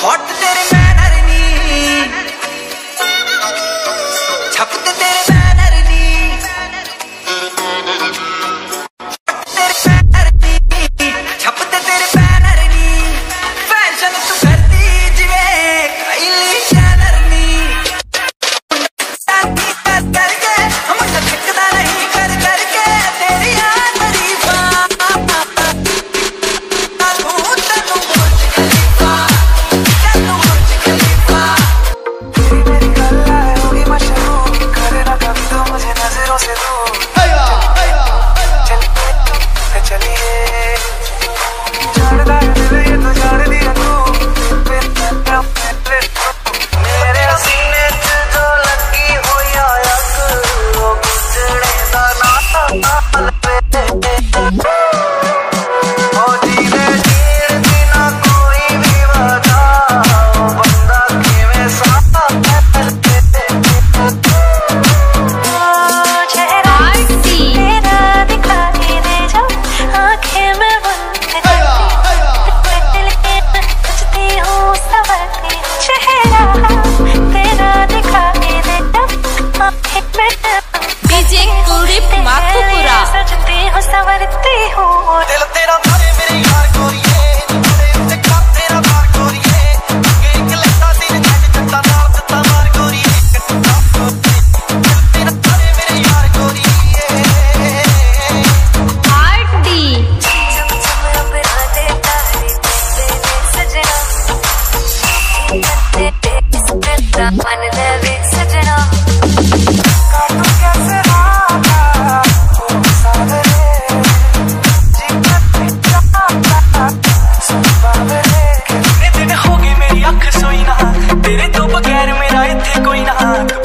hot तेरे banner नी छपते तेरे banner नी तेरे बैनर नी छपते तेरे बैनर नी फैशन तू करती जिवे काइली चैनर नी करके हम थकदा नहीं कर करके तेरी याद तारीफा दिल तेरा थारे मेरे यार गोरिए ते कर तेरा बार गोरिए एक लट्टा दिन जग जट्टा नाल दिता मार गोरिए दिल तेरा थारे मेरे यार गोरिए आरडी मन लगे सजना तेरे तो बगैर मेरा इत्थे कोई ना